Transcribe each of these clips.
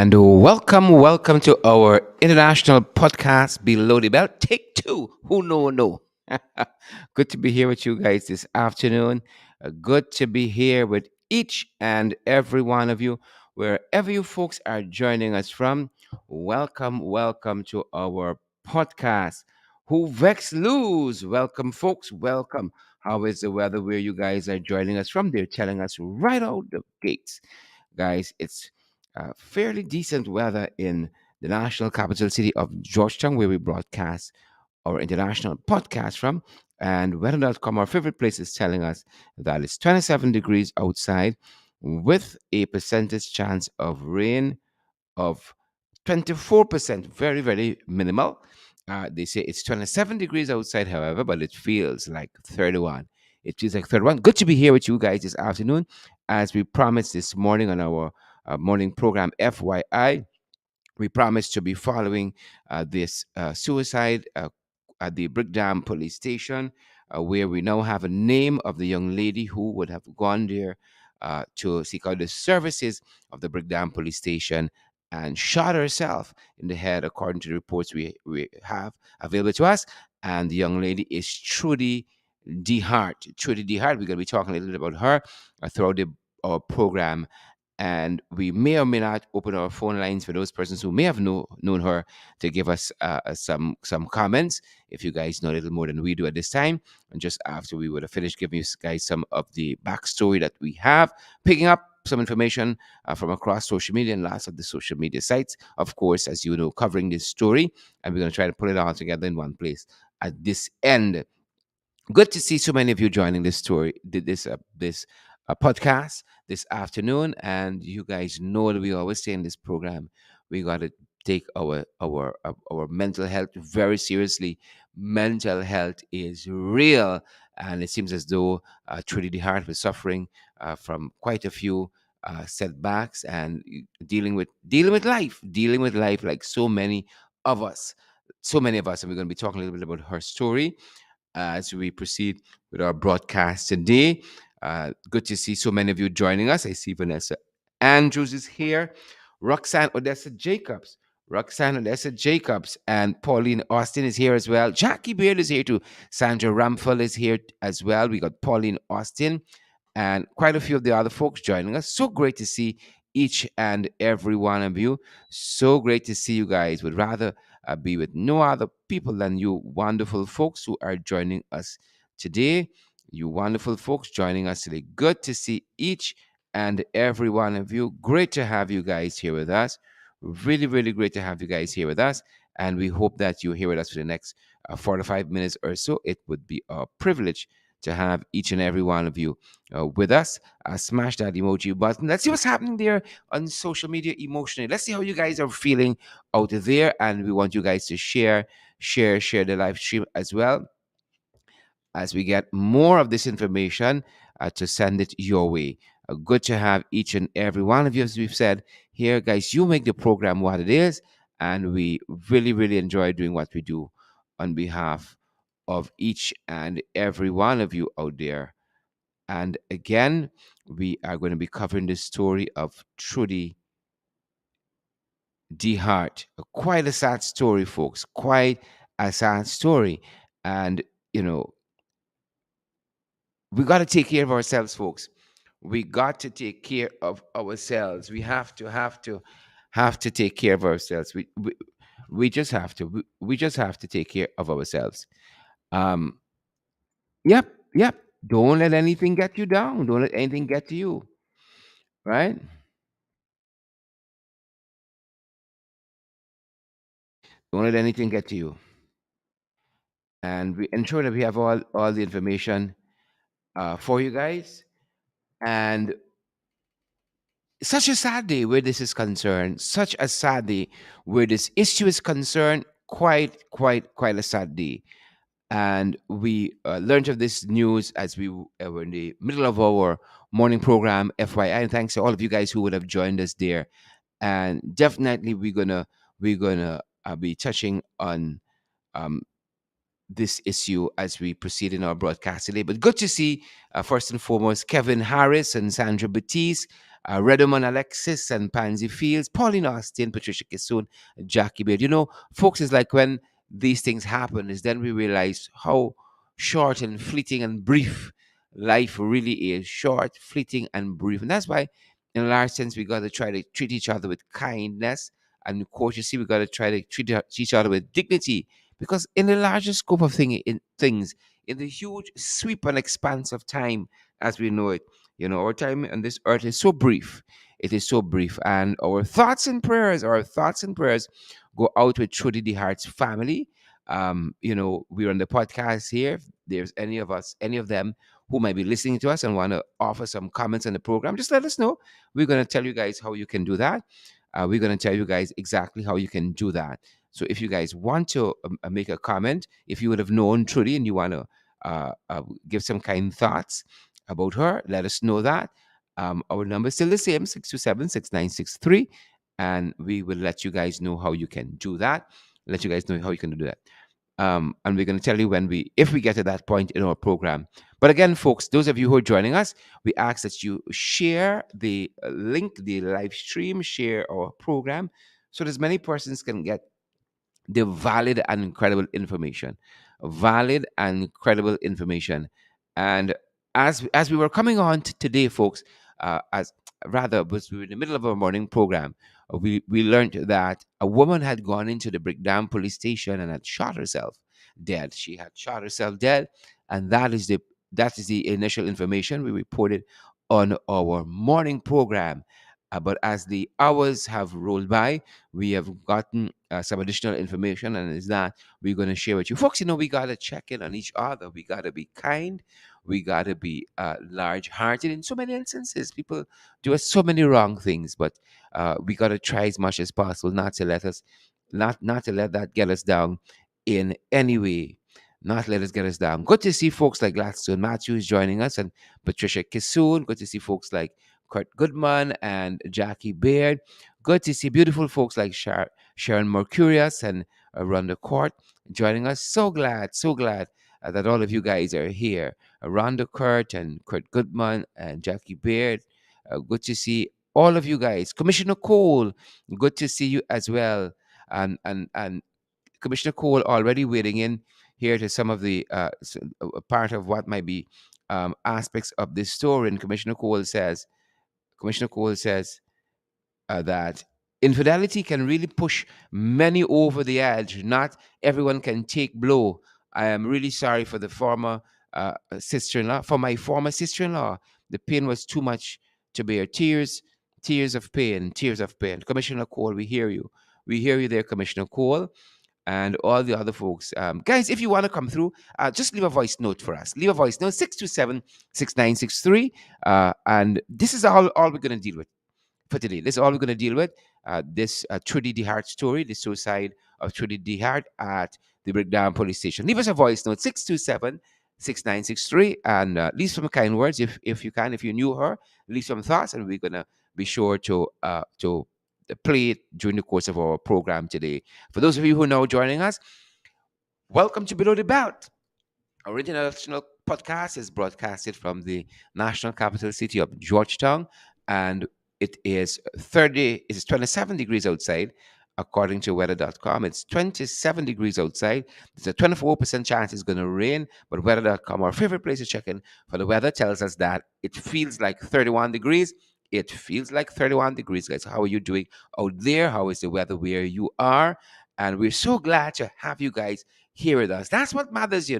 And welcome to our international podcast, Below the Belt, take two. Who know, no. Good to be here with you guys this afternoon. Good to be here with each and every one of you, wherever you folks are joining us from. Welcome to our podcast. Who vex lose? Welcome, folks. Welcome. How is the weather where you guys are joining us from? They're telling us right out the gates, guys. It's fairly decent weather in the national capital city of Georgetown, where we broadcast our international podcast from. And weather.com, our favorite place, is telling us that it's 27 degrees outside with a percentage chance of rain of 24%, very, very minimal. They say it's 27 degrees outside, however, but it feels like 31. It feels like 31. Good to be here with you guys this afternoon. As we promised this morning on our morning program, FYI, we promised to be following this suicide at the Brickdam police station, where we now have a name of the young lady who would have gone there to seek out the services of the Brickdam police station and shot herself in the head, according to the reports we have available to us. And the young lady is Trudy De Haarte. Trudy De Haarte, we're going to be talking a little bit about her throughout our program, and we may or may not open our phone lines for those persons who may have known her to give us some comments. If you guys know a little more than we do at this time, and just after we would have finished giving you guys some of the backstory that we have, picking up some information from across social media and lots of the social media sites, of course, as you know, covering this story, and we're going to try to put it all together in one place at this end. Good to see so many of you joining this story, this podcast this afternoon. And you guys know that we always say in this program, we got to take our mental health very seriously. Mental health is real, and it seems as though Trudy De Hart was suffering from quite a few setbacks and dealing with life like so many of us. And we're going to be talking a little bit about her story as we proceed with our broadcast today. Good to see so many of you joining us. I see Vanessa Andrews is here, Roxanne Odessa Jacobs. Roxanne Odessa Jacobs and Pauline Austin is here as well. Jackie Beard is here too. Sandra Ramphel is here as well. We got Pauline Austin and quite a few of the other folks joining us. So great to see each and every one of you. So great to see you guys. Would rather be with no other people than you wonderful folks who are joining us today. You wonderful folks joining us today. Good to see each and every one of you. Great to have you guys here with us. Really, really great to have you guys here with us. And we hope that you're here with us for the next 45 minutes or so. It would be a privilege to have each and every one of you with us. Smash that emoji button. Let's see what's happening there on social media emotionally. Let's see how you guys are feeling out there. And we want you guys to share the live stream as well as we get more of this information to send it your way. Good to have each and every one of you, as we've said here, guys. You make the program what it is, and we really, really enjoy doing what we do on behalf of each and every one of you out there. And again, we are going to be covering the story of Trudy De Hart. Quite a sad story, folks. Quite a sad story. And, you know, we got to take care of ourselves, folks. We got to take care of ourselves. We have to take care of ourselves. We just have to. We just have to take care of ourselves. Um, yep. Don't let anything get you down. Don't let anything get to you. Right? Don't let anything get to you. And we ensure that we have all the information for you guys. And such a sad day where this is concerned. Such a sad day where this issue is concerned. Quite a sad day. And we learned of this news as we were in the middle of our morning program, FYI. And thanks to all of you guys who would have joined us there. And definitely, we're gonna be touching on um, this issue as we proceed in our broadcast today. But good to see, first and foremost, Kevin Harris and Sandra Batiste. Redmond Alexis and Pansy Fields, Pauline Austin, Patricia Kissoon, Jackie Beard. You know, folks, it's like when these things happen, is then we realize how short and fleeting and brief life really is. Short, fleeting, and brief. And that's why, in a large sense, we got to try to treat each other with kindness and courtesy. We got to try to treat each other with dignity. Because in the larger scope of things, in the huge sweep and expanse of time as we know it, our time on this earth is so brief. It is so brief. And our thoughts and prayers go out with Trudy De Haarte's family. We're on the podcast here. If there's any of them who might be listening to us and want to offer some comments on the program, just let us know. We're going to tell you guys how you can do that. We're going to tell you guys exactly how you can do that. So if you guys want to make a comment, if you would have known Trudy and you want to give some kind thoughts about her, let us know that. Our number is still the same, 627-6963, and we will let you guys know how you can do that. Let you guys know how you can do that. And we're going to tell you if we get to that point in our program. But again, folks, those of you who are joining us, we ask that you share the link, the live stream, share our program, so that as many persons can get the valid and incredible information. Valid and incredible information. And as we were coming on today, folks, as rather was we were in the middle of our morning program, we learned that a woman had gone into the Brickdam police station and had shot herself dead. She had shot herself dead, and that is the initial information we reported on our morning program. But as the hours have rolled by, we have gotten some additional information, and is that we're going to share with you folks. We got to check in on each other. We got to be kind. We got to be large-hearted. In so many instances, people do us so many wrong things, but we got to try as much as possible not to let that get us down in any way. Not let us get us down. Good to see folks like Gladstone Matthews joining us and Patricia Kissoon. Good to see folks like Kurt Goodman and Jackie Baird. Good to see beautiful folks like Sharon Mercurius and Rhonda Court joining us. So glad that all of you guys are here. Rhonda Kurt and Kurt Goodman and Jackie Baird. Good to see all of you guys. Commissioner Cole, good to see you as well. And Commissioner Cole already wading in here to some of the part of what might be aspects of this story. And Commissioner Cole says that infidelity can really push many over the edge. Not everyone can take blow. I am really sorry for the former sister-in-law. For my former sister-in-law, the pain was too much to bear. Tears of pain, tears of pain. Commissioner Cole, we hear you. We hear you there, Commissioner Cole, and all the other folks. Guys, if you want to come through, just leave a voice note for us. Leave a voice note, 627-6963. And this is all we're going to deal with for today. This is all we're going to deal with. This Trudy De Haarte story, the suicide of Trudy De Haarte at the Brickdam police station. Leave us a voice note, 627-6963, and leave some kind words if you can. If you knew her, leave some thoughts, and we're going to be sure to play it during the course of our program today. For those of you who are now joining us, welcome to Below the Belt. Our international podcast is broadcasted from the national capital city of Georgetown, and it's 27 degrees outside, according to weather.com. It's 27 degrees outside. There's a 24% chance it's going to rain, but weather.com, our favorite place to check in for the weather, tells us that it feels like 31 degrees. It feels like 31 degrees, guys. How are you doing out there? How is the weather where you are? And we're so glad to have you guys here with us. That's what matters. It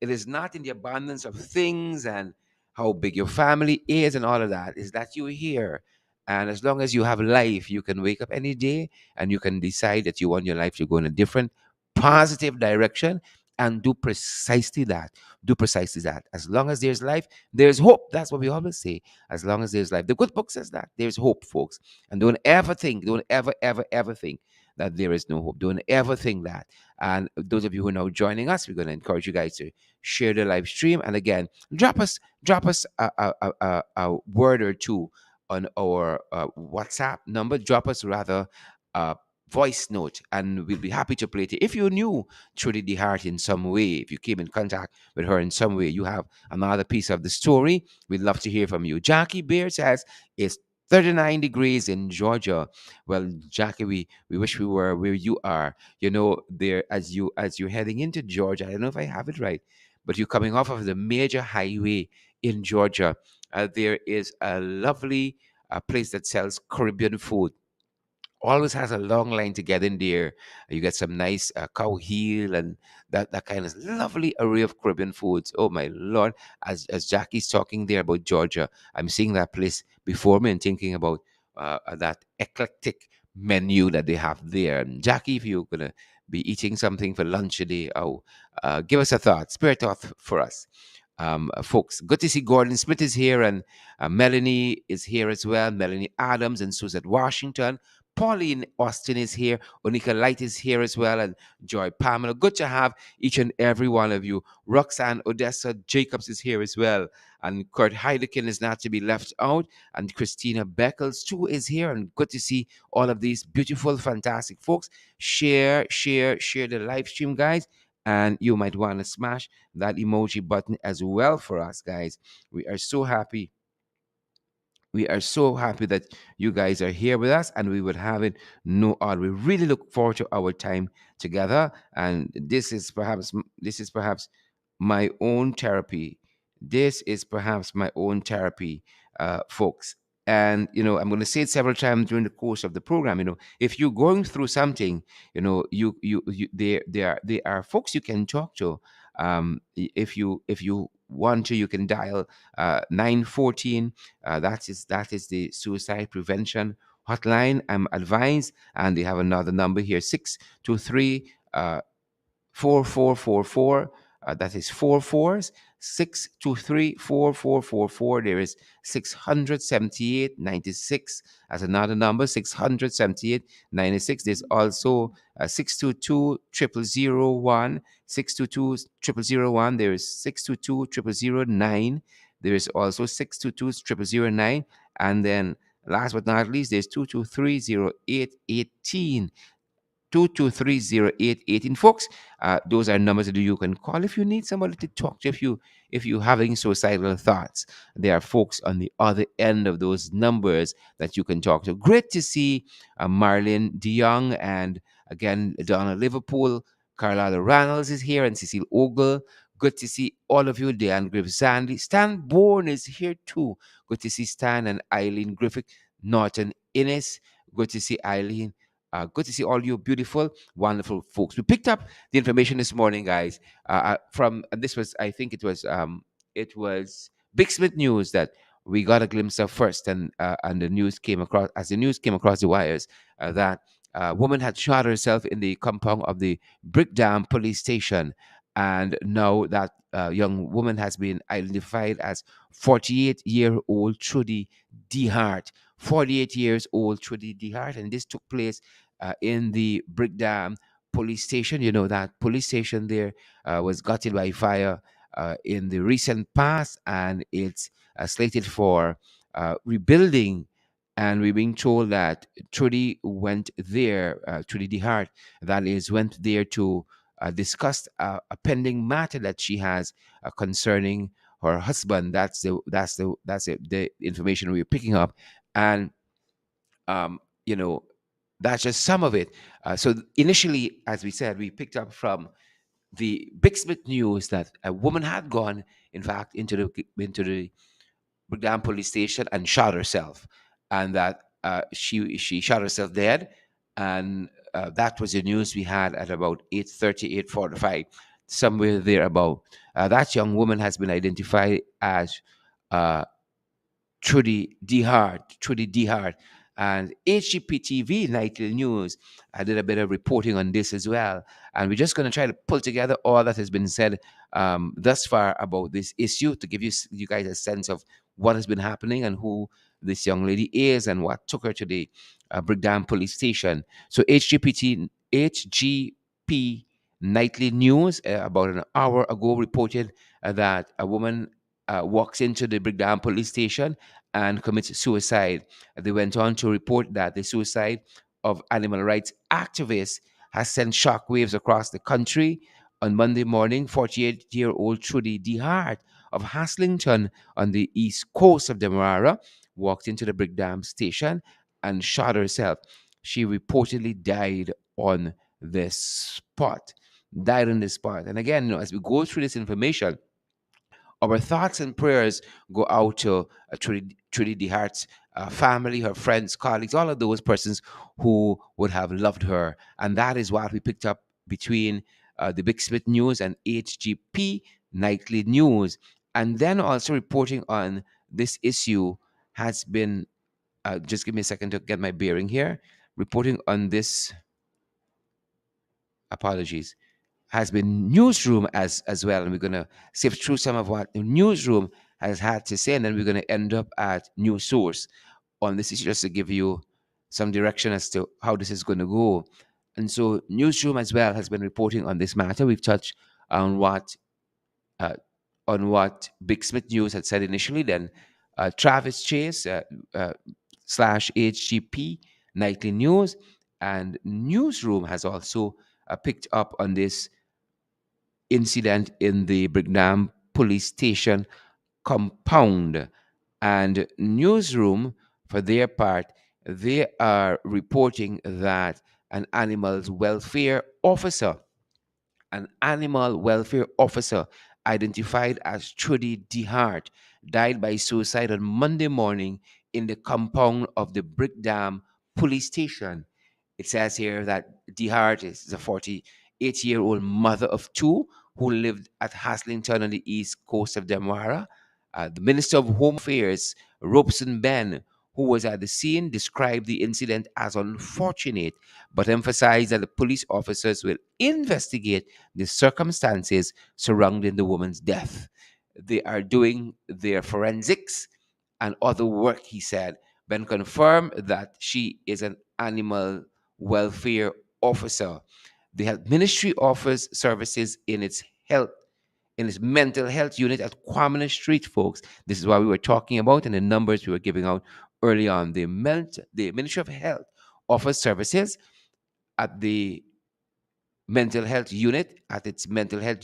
is not in the abundance of things and how big your family is and all of that. Is that you're here. And as long as you have life, you can wake up any day and you can decide that you want your life to go in a different, positive direction and do precisely that. Do precisely that. As long as there's life, there's hope. That's what we always say. As long as there's life. The good book says that. There's hope, folks. And don't ever think that there is no hope. Don't ever think that. And those of you who are now joining us, we're going to encourage you guys to share the live stream. And again, drop us a word or two on our WhatsApp number. Drop us rather a voice note, and we'll be happy to play it. If you knew Trudy De Haarte in some way, if you came in contact with her in some way, you have another piece of the story, we'd love to hear from you. Jackie Beard says, it's 39 degrees in Georgia. Well, Jackie, we wish we were where you are. There as you're heading into Georgia. I don't know if I have it right, but you're coming off of the major highway in Georgia. There is a lovely place that sells Caribbean food. Always has a long line to get in there. You get some nice cow heel and that kind of lovely array of Caribbean foods. Oh my lord! As Jackie's talking there about Georgia, I'm seeing that place before me and thinking about that eclectic menu that they have there. And Jackie, if you're gonna be eating something for lunch today, give us a thought, spare thought for us. Folks, good to see Gordon Smith is here, and Melanie is here as well. Melanie Adams and Suzette Washington. Pauline Austin is here. Onika Light is here as well. And Joy Pamela. Good to have each and every one of you. Roxanne Odessa Jacobs is here as well. And Kurt Heidekin is not to be left out. And Christina Beckles too is here. And good to see all of these beautiful, fantastic folks. Share the live stream, guys. And you might want to smash that emoji button as well for us, guys. We are so happy that you guys are here with us, and we would have it no other. We really look forward to our time together, and this is perhaps my own therapy. This is perhaps my own therapy, folks. And I'm going to say it several times during the course of the program. If you're going through something, there are folks you can talk to. If you want to, you can dial 914. That is the suicide prevention hotline. I'm advised, and they have another number here, 623 4444. That is four fours, 623 4444. There is 678 96 as another number, 678 96. There's also 622 0001, 622 0001. There is 622 0009. There is also 622 0009. And then last but not least, there's 223 0818. 223 folks. Those are numbers that you can call if you need somebody to talk to, if you're having suicidal thoughts. There are folks on the other end of those numbers that you can talk to. Great to see Marlene DeYoung, and again Donna Liverpool. Carlotta Reynolds is here, and Cecile Ogle. Good to see all of you. Diane Griffith Zandy. Stan Bourne is here too. Good to see Stan and Eileen Griffith. Norton Innes. Good to see Eileen. Good to see all you beautiful, wonderful folks. We picked up the information this morning, guys, from this was, I think it was Big Smith News that we got a glimpse of first, and the news came across as the news came across the wires, that a woman had shot herself in the compound of the Brickdam police station, and now that young woman has been identified as 48-year-old Trudy De Haarte. 48 years old Trudy De Haarte, and this took place in the Brickdam police station. You know that police station there was gutted by fire in the recent past, and it's slated for rebuilding. And we're being told that Trudy went there, Trudy De Haarte, that is, went there to discuss a pending matter that she has concerning her husband. That's the information we're picking up, and um, you know that's just some of it. So initially, as we said, we picked up from the Big Smith news that a woman had gone, in fact, into the Brickdam police station and shot herself, and that she shot herself dead, and that was the news we had at about 8:30, 8:45, somewhere there about. That young woman has been identified as uh, Trudy De Haarte. And HGP Nightly News, I did a bit of reporting on this as well. And we're just going to try to pull together all that has been said thus far about this issue to give you guys a sense of what has been happening and who this young lady is and what took her to the Brickdam police station. So HGP Nightly News, about an hour ago, reported that a woman walks into the Brickdam police station and commits suicide. They went on to report that the suicide of animal rights activists has sent shockwaves across the country. On Monday morning, 48-year-old Trudy De Haarte of Haslington on the east coast of Demerara walked into the Brickdam station and shot herself. She reportedly died on this spot. Died on this spot. And again, as we go through this information, our thoughts and prayers go out to Trudy De Haarte's family, her friends, colleagues, all of those persons who would have loved her. And that is what we picked up between the Big Smith News and HGP Nightly News. And then also reporting on this issue has been, just give me a second to get my bearing here. Reporting on this, apologies, has been newsroom as well, and we're going to sift through some of what the newsroom has had to say, and then we're going to end up at news source on this issue, just to give you some direction as to how this is going to go. And so newsroom as well has been reporting on this matter. We've touched on uh, what Big Smith News had said initially, then Travis Chase slash HGP Nightly News, and newsroom has also picked up on this incident in the Brickdam police station compound. And newsroom, for their part, they are reporting that an animal welfare officer identified as Trudy De Haarte died by suicide on Monday morning in the compound of the Brickdam police station. It says here that De Haarte is a 48-year-old mother of two who lived at Haslington on the east coast of Demerara. The Minister of Home Affairs, Robeson Ben, who was at the scene, described the incident as unfortunate, but emphasized that the police officers will investigate the circumstances surrounding the woman's death. They are doing their forensics and other work, he said. Ben confirmed that she is an animal welfare officer. The health ministry offers services in its mental health unit at Kwamina Street, folks. This is what we were talking about and the numbers we were giving out early on. The Ministry of Health offers services at the its mental health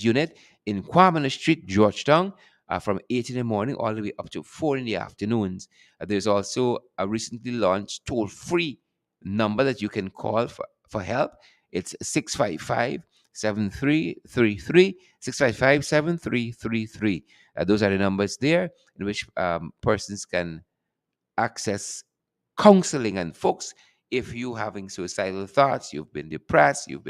unit in Kwamina Street, Georgetown, from 8 in the morning all the way up to 4 in the afternoons. There's also a recently launched toll-free number that you can call for help. It's 655-7333, 655-7333. Those are the numbers there in which persons can access counseling. And folks, if you having suicidal thoughts, you've been depressed, you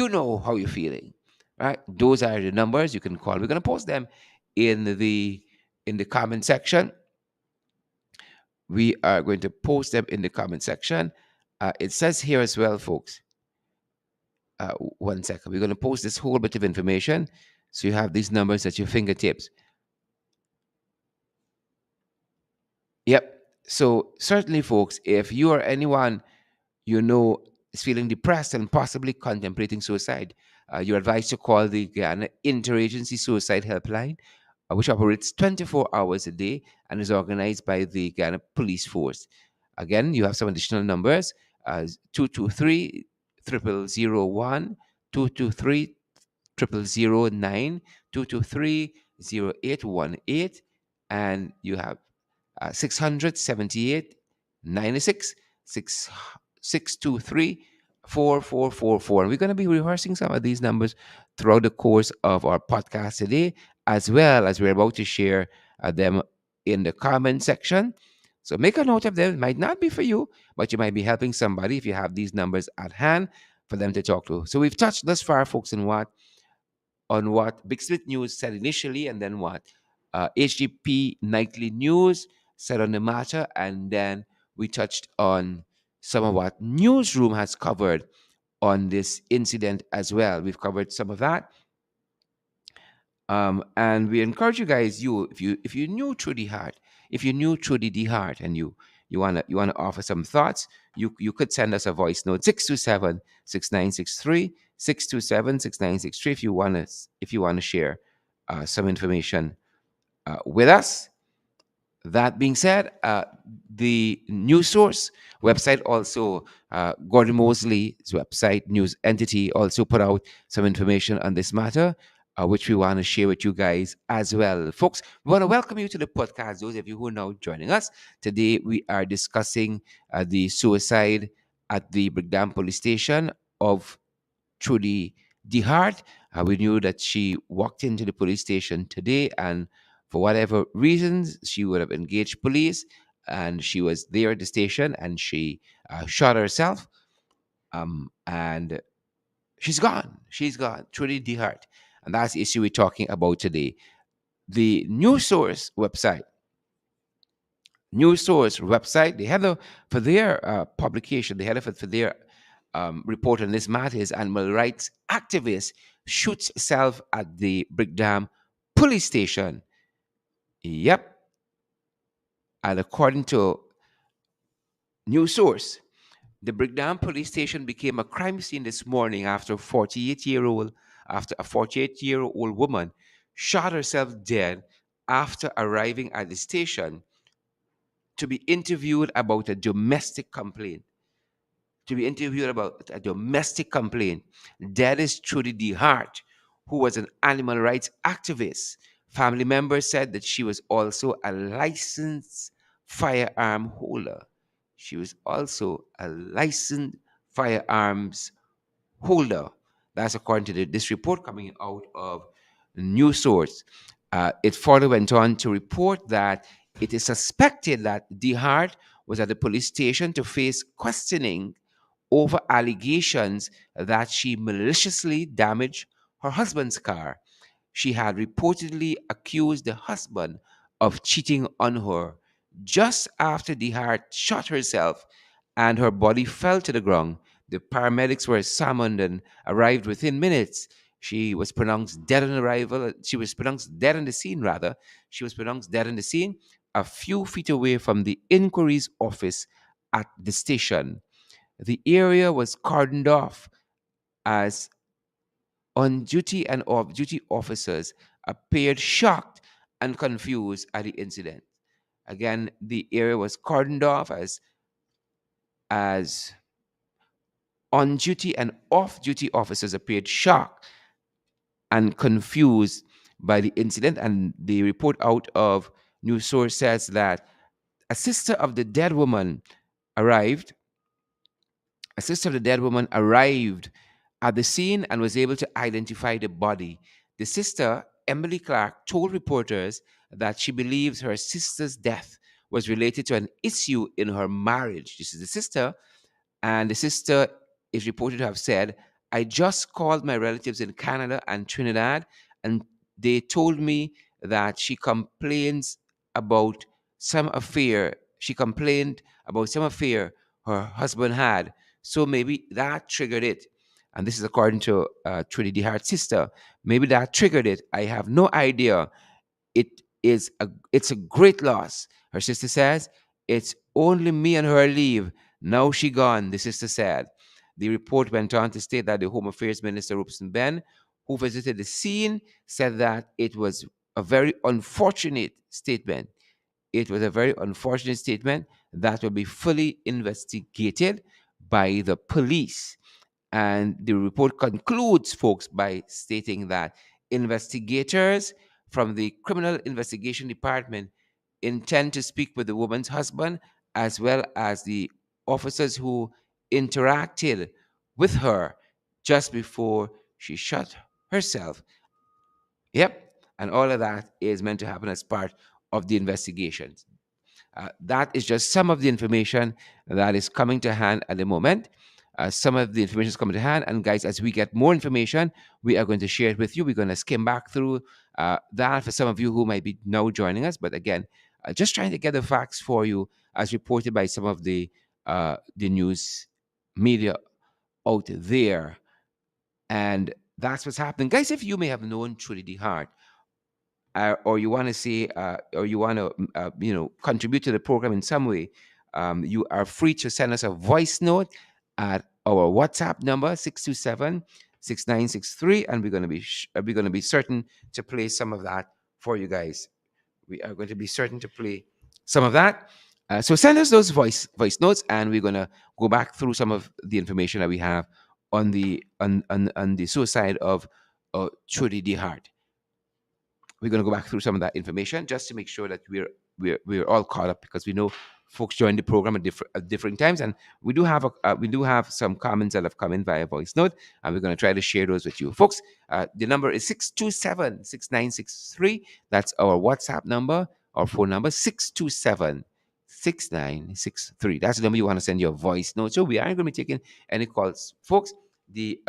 know how you're feeling, right? Those are the numbers you can call. We're going to post them in the comment section. We are going to post them in the comment section. It says here as well, folks. One second. We're going to post this whole bit of information so you have these numbers at your fingertips. Yep. So certainly, folks, if you or anyone you know is feeling depressed and possibly contemplating suicide, you're advised to call the Guyana Interagency Suicide Helpline, which operates 24 hours a day and is organized by the Guyana Police Force. Again, you have some additional numbers: 223 0001, 223 0009, 223 0818, and you have 678 96 623 4444. And we're going to be rehearsing some of these numbers throughout the course of our podcast today, as well as we're about to share them in the comment section. So make a note of them. It might not be for you, but you might be helping somebody if you have these numbers at hand for them to talk to. So we've touched thus far, folks, on what Big Smith News said initially, and then what HGP Nightly News said on the matter, and then we touched on some of what Newsroom has covered on this incident as well. We've covered some of that, and we encourage you guys. If you knew Trudy Hart, if you knew Trudy De Haarte, and you wanna offer some thoughts, you could send us a voice note 627-6963, 627-6963, if you wanna share some information with us. That being said, the news source website also, Gordon Mosley's website, news entity, also put out some information on this matter. which we want to share with you guys as well. Folks, we want to welcome you to the podcast. Those of you who are now joining us, today we are discussing the suicide at the Brickdam police station of Trudy De Haarte. We knew that she walked into the police station today, and for whatever reasons, she would have engaged police, and she was there at the station, and she shot herself, and she's gone. She's gone. Trudy De Haarte, and that's the issue we're talking about today. The news source website, the header for their publication, the header for their report on this matter is animal rights activist shoots self at the Brickdam police station. Yep. And according to news source, the Brickdam police station became a crime scene this morning after a 48-year-old woman shot herself dead after arriving at the station to be interviewed about a domestic complaint. That is Trudy De Haarte, who was an animal rights activist. Family members said that she was also a licensed firearm holder. She was also a licensed firearms holder. That's according to this report coming out of news source. It further went on to report that it is suspected that De Haarte was at the police station to face questioning over allegations that she maliciously damaged her husband's car. She had reportedly accused the husband of cheating on her just after De Haarte shot herself and her body fell to the ground. The paramedics were summoned and arrived within minutes. She was pronounced dead on arrival. She was pronounced dead on the scene, rather. She was pronounced dead on the scene a few feet away from the inquiries office at the station. The area was cordoned off as on duty and off duty officers appeared shocked and confused at the incident. Again, the area was cordoned off as on duty and off duty officers appeared shocked and confused by the incident. And the report out of news source says that a sister of the dead woman arrived A sister of the dead woman arrived at the scene and was able to identify the body. The sister, Emily Clark, told reporters that she believes her sister's death was related to an issue in her marriage. This is the sister, and the sister is reported to have said, I just called my relatives in Canada and Trinidad, and they told me that she complains about some affair. She complained about some affair her husband had. So maybe that triggered it. And this is according to Trudy De Haarte's sister. Maybe that triggered it. I have no idea. It's a great loss. Her sister says, it's only me and her leave. Now she gone, the sister said. The report went on to state that the Home Affairs Minister, Robeson Ben, who visited the scene, said that it was a very unfortunate statement. It was a very unfortunate statement that will be fully investigated by the police. And the report concludes, folks, by stating that investigators from the Criminal Investigation Department intend to speak with the woman's husband as well as the officers who interacted with her just before she shot herself. Yep. And all of that is meant to happen as part of the investigations. That is just some of the information that is coming to hand at the moment. Some of the information is coming to hand. And guys, as we get more information, we are going to share it with you. We're going to skim back through that for some of you who might be now joining us. But again, just trying to get the facts for you as reported by some of the news media out there. And that's what's happening. Guys, if you may have known Trudy De Haarte, or you want to say, or you want to, contribute to the program in some way, you are free to send us a voice note at our WhatsApp number 627-6963, and we're going to be certain to play some of that for you guys. We are going to be certain to play some of that. So send us those voice notes, and we're going to go back through some of the information that we have on the suicide of Trudy De Haarte. We're going to go back through some of that information just to make sure that we're all caught up, because we know folks join the program at different times, and we do have some comments that have come in via voice note, and we're going to try to share those with you, folks. The number is 627-6963. That's our WhatsApp number. Our phone number 627-6963. That's the number you want to send your voice note. So we aren't going to be taking any calls, folks. The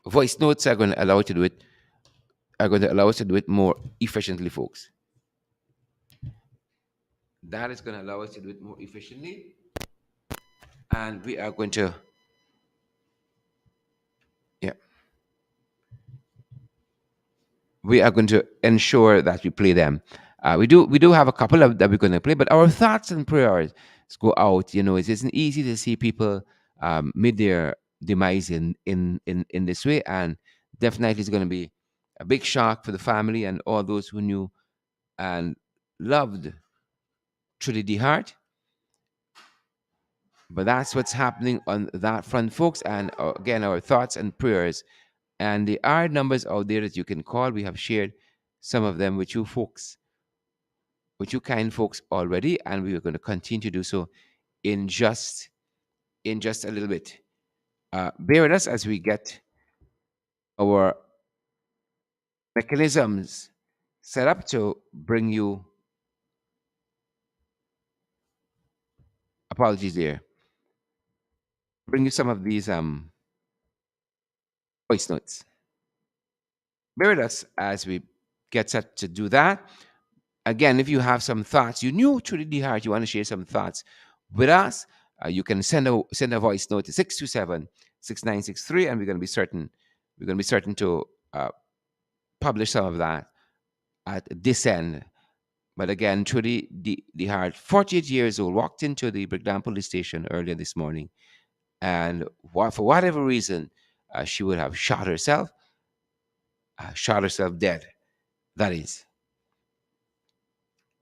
voice notes are going to allow you to do it are going to allow us to do it more efficiently, folks. That is going to allow us to do it more efficiently. And we are going to, yeah, we are going to ensure that we play them. We do have a couple of that we're going to play, but our thoughts and prayers go out. It isn't easy to see people meet their demise in this way, and definitely it's going to be a big shock for the family and all those who knew and loved Trudy De Haarte. But that's what's happening on that front, folks. And again, our thoughts and prayers. And there are numbers out there that you can call. We have shared some of them with you folks, with you kind folks already, and we are going to continue to do so in just a little bit. Bear with us as we get our mechanisms set up to bring you. Apologies there. Bring you some of these voice notes. Bear with us as we get set to do that. Again, if you have some thoughts, you knew Trudy De Haarte, you want to share some thoughts with us, you can send a voice note to 627-6963, and we're going to be certain to publish some of that at this end. But again, Trudy De Haarte, 48 years old, walked into the Brickdam police station earlier this morning, and for whatever reason, she would have shot herself dead. That is.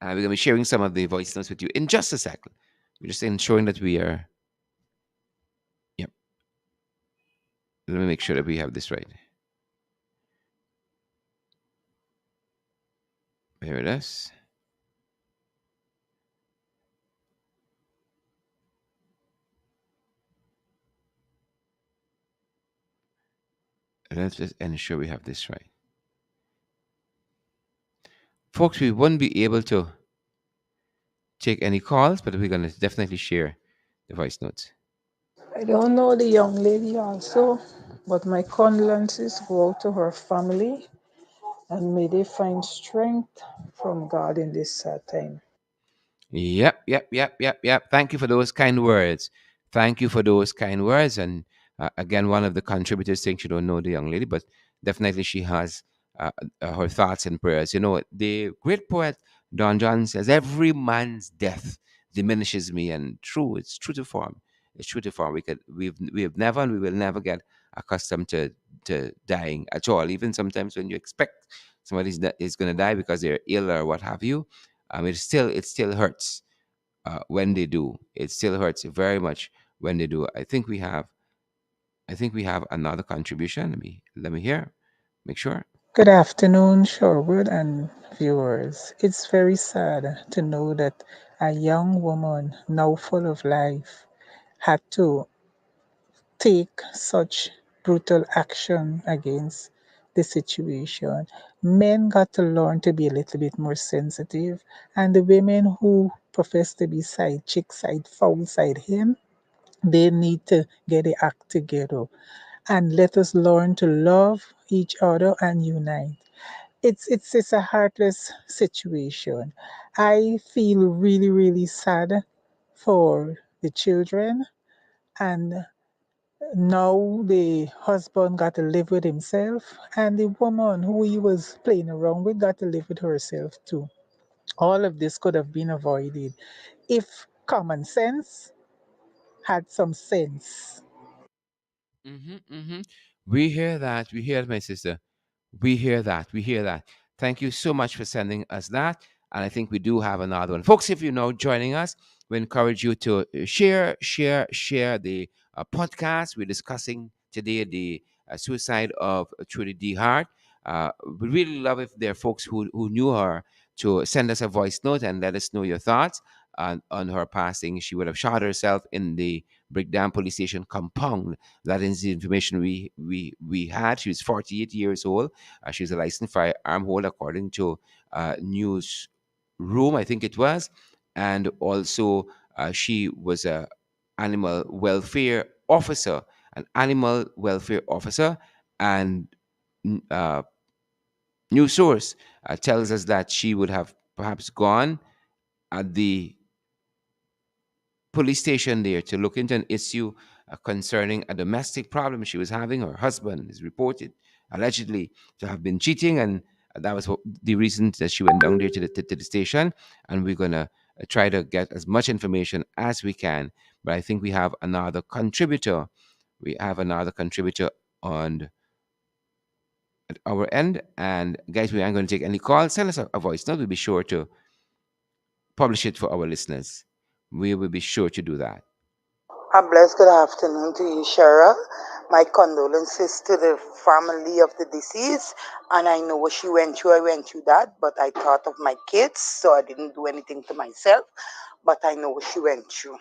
We're going to be sharing some of the voice notes with you in just a second. We're just ensuring that we are. Yep. Let me make sure that we have this right. Here it is. Let's just ensure we have this right. Folks, we won't be able to take any calls, but we're going to definitely share the voice notes. I don't know the young lady also, but my condolences go out to her family and may they find strength from God in this sad time. Yep. Thank you for those kind words. Thank you for those kind words. And again, one of the contributors saying she don't know the young lady, but definitely she has her thoughts and prayers. The great poet Don John says, "Every man's death diminishes me," and true, it's true to form. It's true to form. We have never and we will never get accustomed to dying at all. Even sometimes when you expect somebody is going to die because they're ill or what have you, it still hurts when they do. It still hurts very much when they do. I think we have another contribution. Let me hear. Make sure. Good afternoon, Sherwood and viewers. It's very sad to know that a young woman, now full of life, had to take such brutal action against the situation. Men got to learn to be a little bit more sensitive, and the women who profess to be side chick, side foul, side him, they need to get the act together and let us learn to love each other and unite. It's a heartless situation. I feel really, really sad for the children, and now the husband got to live with himself, and the woman who he was playing around with got to live with herself too. All of this could have been avoided if common sense had some sense. Mm-hmm. We hear that. We hear it, my sister. We hear that. We hear that. Thank you so much for sending us that. And I think we do have another one. Folks, if you're now joining us, we encourage you to share the podcast. We're discussing today the suicide of Trudy De Haarte. We really love if there are folks who knew her to send us a voice note and let us know your thoughts on her passing. She would have shot herself in the Brickdam police station compound. That is the information we had. She was 48 years old. She's a licensed firearm holder, according to news room, I think it was, and also she was a animal welfare officer, an animal welfare officer, and uh, news source tells us that she would have perhaps gone at the police station there to look into an issue concerning a domestic problem she was having. Her husband is reported allegedly to have been cheating, and that was the reason that she went down there to the station. And we're gonna try to get as much information as we can. But I think we have another contributor. We have another contributor on at our end. And guys, we aren't going to take any calls. Send us a voice note. We'll be sure to publish it for our listeners. We will be sure to do that. A blessed good afternoon to you, Cheryl. My condolences to the family of the deceased. And I know what she went through. I went through that, but I thought of my kids, so I didn't do anything to myself. But I know what she went through.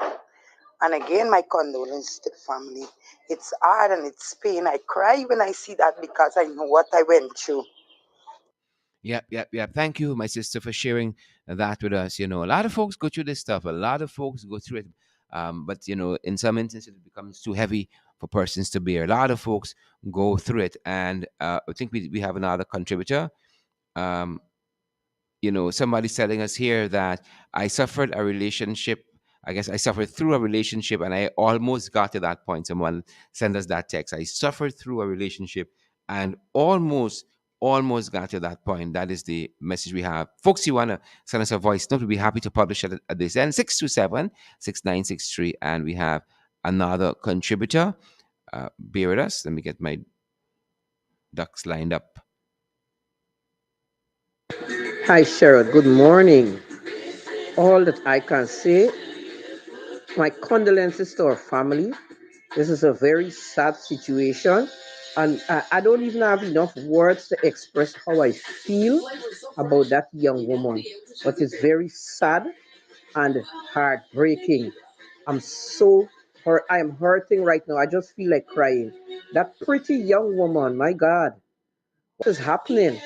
And again, my condolences to the family. It's hard and it's pain. I cry when I see that because I know what I went through. Yep, yep, yep. Thank you, my sister, for sharing that with us. You know, a lot of folks go through this stuff. A lot of folks go through it. But, you know, in some instances, it becomes too heavy for persons to bear. A lot of folks go through it. And I think we have another contributor. Um, you know, somebody's telling us here that I suffered a relationship. I guess I suffered through a relationship and I almost got to that point. Someone sent us that text. I suffered through a relationship and almost got to that point. That is the message we have. Folks, you want to send us a voice note, we'll be happy to publish it at this end. 627-6963. And we have another contributor. Bear with us. Let me get my ducks lined up. Hi, Cheryl. Good morning. All that I can say, my condolences to our family. This is a very sad situation, and I don't even have enough words to express how I feel about that young woman. But it's very sad and heartbreaking. I'm so hurt. I am hurting right now. I just feel like crying. That pretty young woman, my God, what is happening?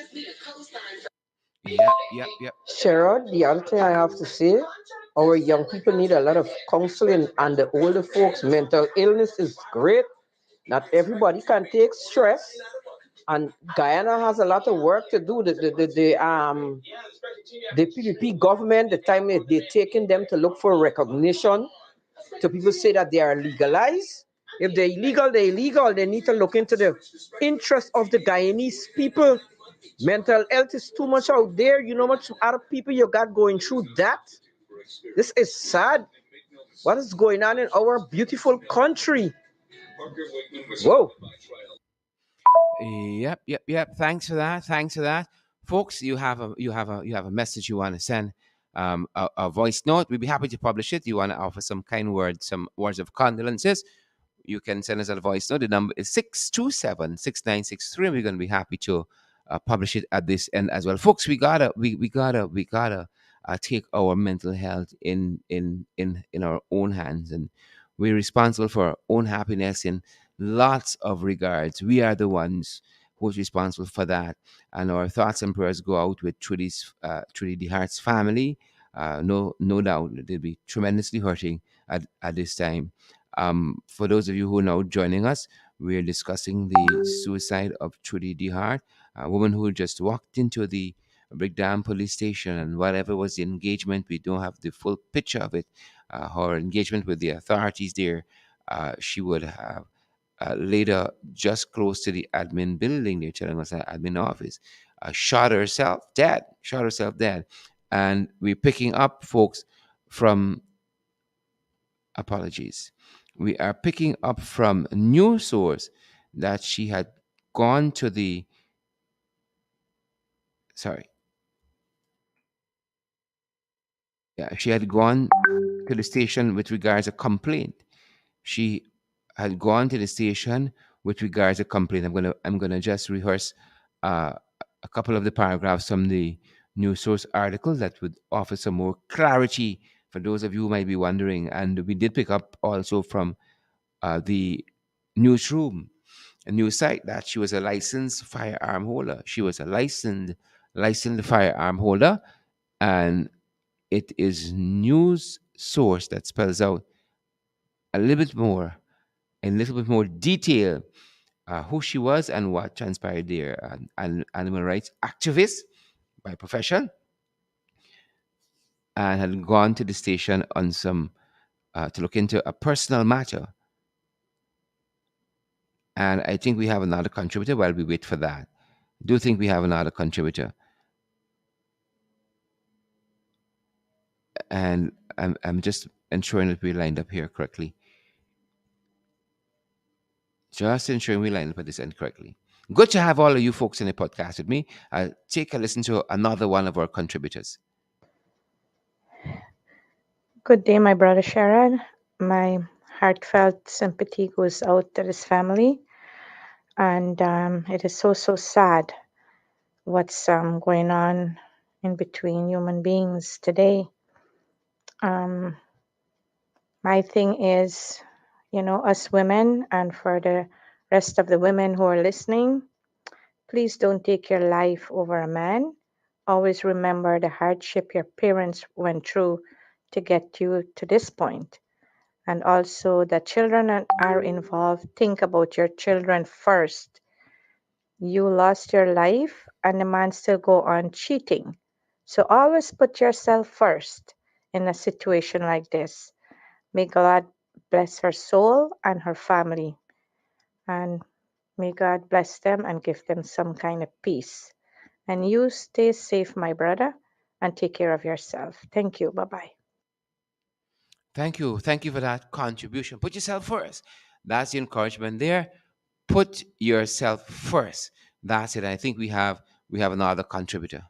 Yep, yep, yep. Sherrod, the other thing I have to say, our young people need a lot of counseling, and the older folks, mental illness is great. Not everybody can take stress, and Guyana has a lot of work to do. The PPP government, the time they're taking them to look for recognition, to people say that they are legalized. If they're illegal, they're illegal. They need to look into the interest of the Guyanese people. Mental health is too much out there. You know much other people you got going through that. This is sad. What is going on in our beautiful country? Whoa. Yep, yep, yep. Thanks for that. Thanks for that, folks. You have a message you want to send, a voice note. We'd be happy to publish it. You want to offer some kind words, some words of condolences. You can send us a voice note. The number is 627-6963. We're going to be happy to publish it at this end as well, folks. We gotta take our mental health in our own hands, and we're responsible for our own happiness in lots of regards. We are the ones who's responsible for that, and our thoughts and prayers go out with Trudy De Harte's family. No doubt they'll be tremendously hurting at this time. For those of you who are now joining us, we're discussing the suicide of Trudy De Haarte, a woman who just walked into the Brickdam police station, and whatever was the engagement, we don't have the full picture of it. Her engagement with the authorities there, she would have later, just close to the admin building, they're telling us, admin office, shot herself dead. And we're picking up, folks, from apologies. We are picking up from a news source that she had gone to the, sorry, yeah, she had gone to the station with regards a complaint. She had gone to the station with regards to complaint. I'm gonna just rehearse uh, a couple of the paragraphs from the news source article that would offer some more clarity for those of you who might be wondering. And we did pick up also from the newsroom, a news site, that she was a licensed firearm holder. She was a licensed firearm holder, and it is news source that spells out a little bit more, in a little bit more detail, who she was and what transpired there. An animal rights activist by profession, and had gone to the station on some to look into a personal matter. And I think we have another contributor while we wait for that. Do think we have another contributor, and I'm just ensuring that we lined up here correctly. Just ensuring we line up at this end correctly. Good to have all of you folks in the podcast with me. I'll take a listen to another one of our contributors. Good day, my brother Sherrod. My heartfelt sympathy goes out to this family, and it is so sad what's going on in between human beings today. Um, my thing is, us women, and for the rest of the women who are listening, please don't take your life over a man. Always remember the hardship your parents went through to get you to this point. And also the children are involved. Think about your children first. You lost your life and the man still go on cheating. So always put yourself first in a situation like this. May God bless her soul and her family. And may God bless them and give them some kind of peace. And you stay safe, my brother, and take care of yourself. Thank you. Bye bye. Thank you. Thank you for that contribution. Put yourself first. That's the encouragement there. Put yourself first. That's it. I think we have another contributor.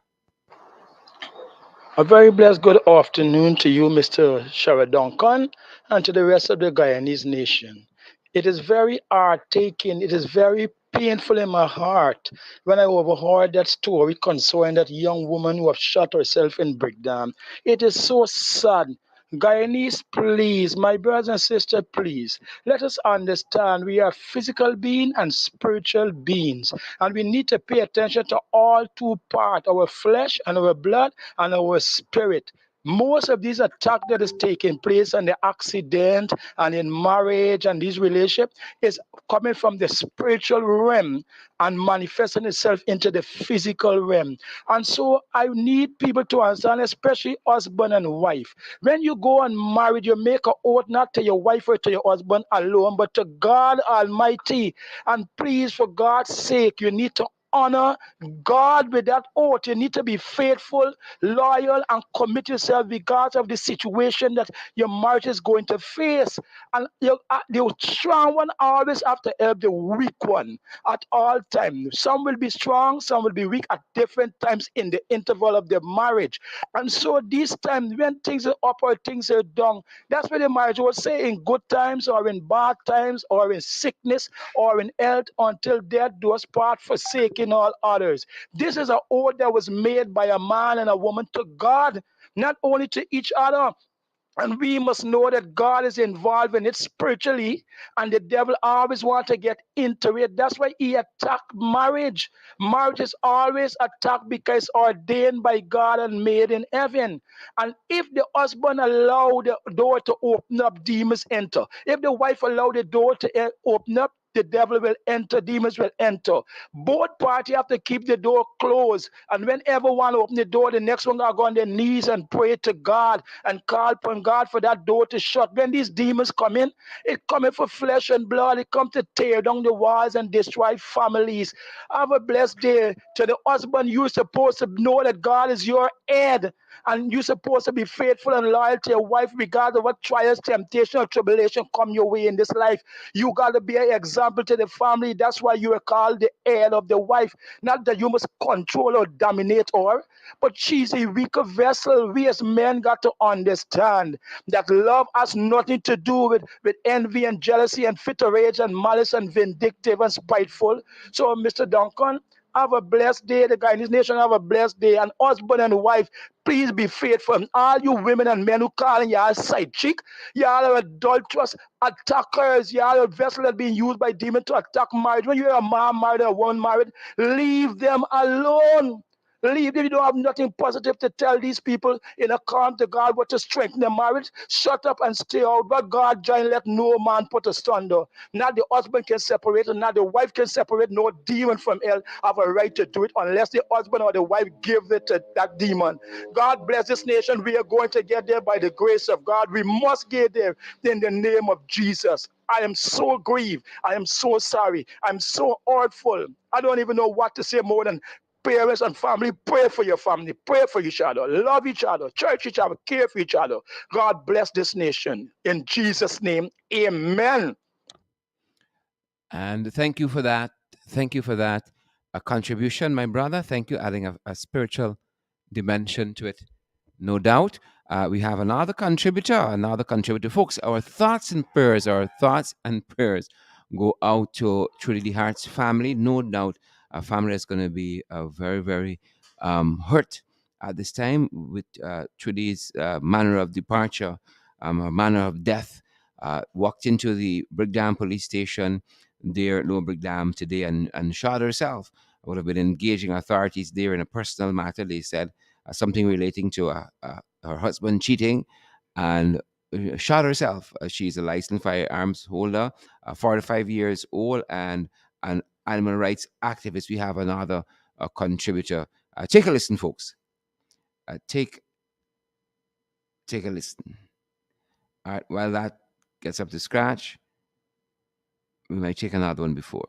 A very blessed good afternoon to you, Mr. Shara Duncan, and to the rest of the Guyanese nation. It is very heart taking, it is very painful in my heart when I overheard that story concerning that young woman who have shot herself in Brickdam. It is so sad. Guyanese, please, my brothers and sisters, please, let us understand we are physical beings and spiritual beings, and we need to pay attention to all two parts, our flesh and our blood and our spirit. Most of these attacks that is taking place on the accident and in marriage and these relationships is coming from the spiritual realm and manifesting itself into the physical realm. And so I need people to understand, especially husband and wife. When you go and marry, you make an oath not to your wife or to your husband alone, but to God Almighty. And please, for God's sake, you need to honor God with that oath. You need to be faithful, loyal, and commit yourself because of the situation that your marriage is going to face. And the strong one always have to help the weak one at all times. Some will be strong, some will be weak at different times in the interval of their marriage. And so these times, when things are up or things are down, that's what the marriage was saying, in good times or in bad times or in sickness or in health, until death do us part, forsaking all others. This is an oath that was made by a man and a woman to God, not only to each other. And we must know that God is involved in it spiritually, and the devil always wants to get into it. That's why he attacked marriage. Marriage is always attacked because it's ordained by God and made in heaven. And if the husband allow the door to open up, demons enter. If the wife allow the door to open up, the devil will enter, demons will enter. Both parties have to keep the door closed. And whenever one open the door, the next one are go on their knees and pray to God and call upon God for that door to shut. When these demons come in, it coming for flesh and blood. It come to tear down the walls and destroy families. Have a blessed day. To the husband, you're supposed to know that God is your head. And you're supposed to be faithful and loyal to your wife, regardless of what trials, temptation, or tribulation come your way in this life. You got to be an example to the family. That's why you are called the heir of the wife. Not that you must control or dominate her, but she's a weaker vessel. We as men got to understand that love has nothing to do with envy and jealousy and fit rage and malice and vindictive and spiteful. So, Mr. Duncan, have a blessed day. The Guyanese nation have a blessed day. And husband and wife, please be faithful. And all you women and men who calling y'all side chick, y'all are adulterous attackers. Y'all are vessels that being used by demons to attack marriage. When you're a man married or a woman married, leave them alone. Leave them. You don't have nothing positive to tell these people in a calm to God what to strengthen their marriage. Shut up and stay out. But God join, let no man put us under. Not the husband can separate, and not the wife can separate. No demon from hell have a right to do it unless the husband or the wife give it to that demon. God bless this nation. We are going to get there by the grace of God. We must get there in the name of Jesus. I am so grieved. I am so sorry. I'm so hurtful. I don't even know what to say more than parents and family. Pray for your family. Pray for each other. Love each other. Church each other. Care for each other. God bless this nation. In Jesus' name, amen. And thank you for that. Thank you for that contribution, my brother. Thank you, adding a spiritual dimension to it. No doubt. We have another contributor. Folks, our thoughts and prayers go out to Trudy De Haarte's family. No doubt, a family is going to be very, very hurt at this time with Trudy's manner of departure, her manner of death. Walked into the Brickdam police station there, Lower Brickdam, today and shot herself. Would have been engaging authorities there in a personal matter, they said, something relating to her husband cheating, and shot herself. She's a licensed firearms holder, 45 years old, and an animal rights activist. We have another contributor. Take a listen, folks. Take a listen. All right, while that gets up to scratch, we might take another one before.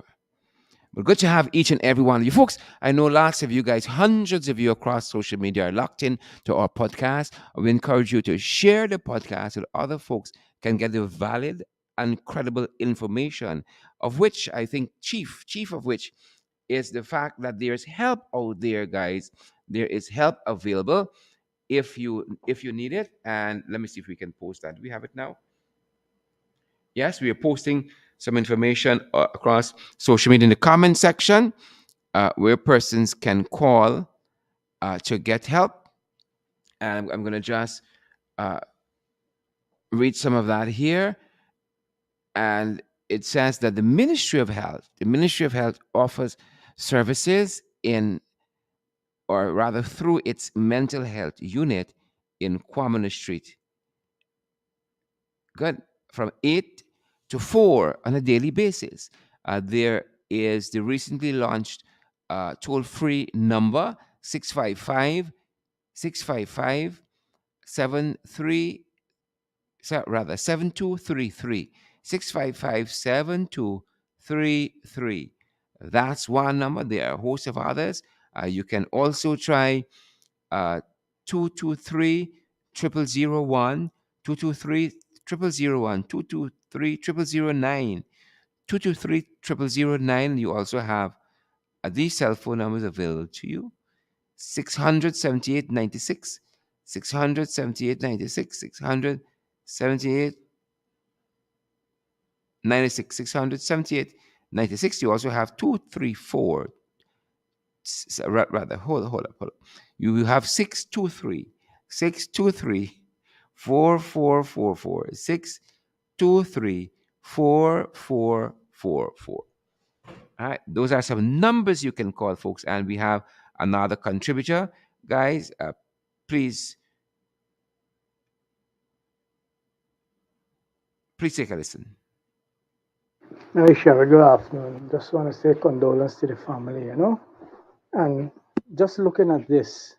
But good to have each and every one of you folks. I know lots of you guys, hundreds of you across social media are locked in to our podcast. We encourage you to share the podcast so that other folks can get the valid and credible information, of which I think chief of which is the fact that there's help out there, guys. There is help available if you need it. And let me see if we can post that. Do we have it now? Yes, we are posting some information across social media in the comment section, where persons can call to get help. And I'm going to just uh, read some of that here. And it says that the Ministry of Health offers services in, or rather through its mental health unit in Kwamina Street. Good. From 8 to 4 on a daily basis. There is the recently launched toll free number 655 655 73, rather 7233. 655 7233. That's one number. There are a host of others. You can also try 223 0001, 223 0001, 223 0009, 223 0009. You also have these cell phone numbers available to you: 678 96, 678 96, 678 96, 678 96. You also have 234, rather, hold up. You have 623 4444, 623 4444. All right, those are some numbers you can call, folks. And we have another contributor, guys. Please, please take a listen. Hi, Shara. Good afternoon. Just want to say condolence to the family, And just looking at this,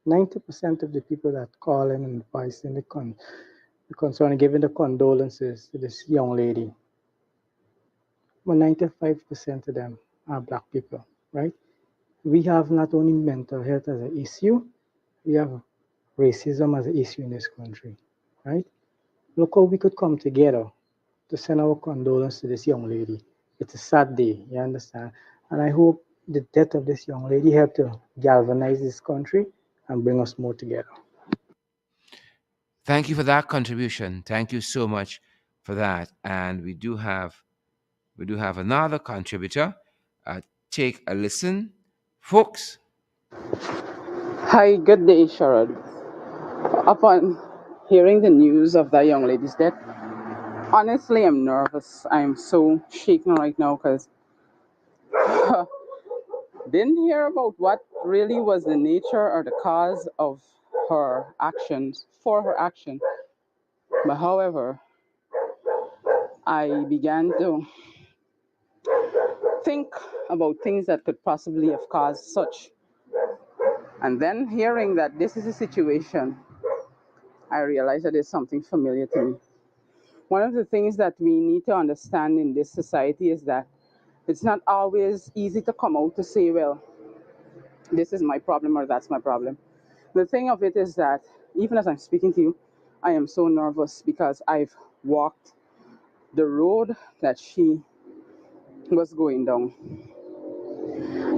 90% of the people that call in and advise in the concern giving the condolences to this young lady, well, 95% of them are black people, right? We have not only mental health as an issue, we have racism as an issue in this country, right? Look how we could come together to send our condolence to this young lady. It's a sad day, you understand? And I hope the death of this young lady helped to galvanize this country and bring us more together. Thank you for that contribution. Thank you so much for that. And we do have another contributor. Uh, take a listen, folks. Hi, good day, Sharad. Upon hearing the news of that young lady's death, honestly, I'm nervous. I'm so shaken right now because didn't hear about what really was the nature or the cause of her actions, for her action. But however, I began to think about things that could possibly have caused such. And then hearing that this is a situation, I realized that it's something familiar to me. One of the things that we need to understand in this society is that it's not always easy to come out to say, well, this is my problem or that's my problem. The thing of it is that even as I'm speaking to you, I am so nervous because I've walked the road that she was going down.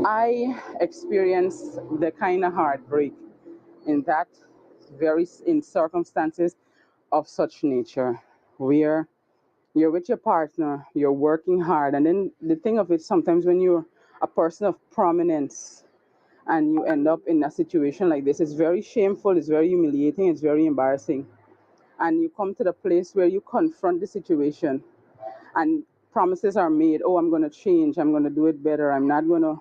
I experienced the kind of heartbreak in that in circumstances of such nature where you're with your partner, you're working hard, and then the thing of it, sometimes when you're a person of prominence and you end up in a situation like this, it's very shameful, it's very humiliating, it's very embarrassing. And you come to the place where you confront the situation and promises are made, oh, I'm going to change, I'm going to do it better, I'm not going to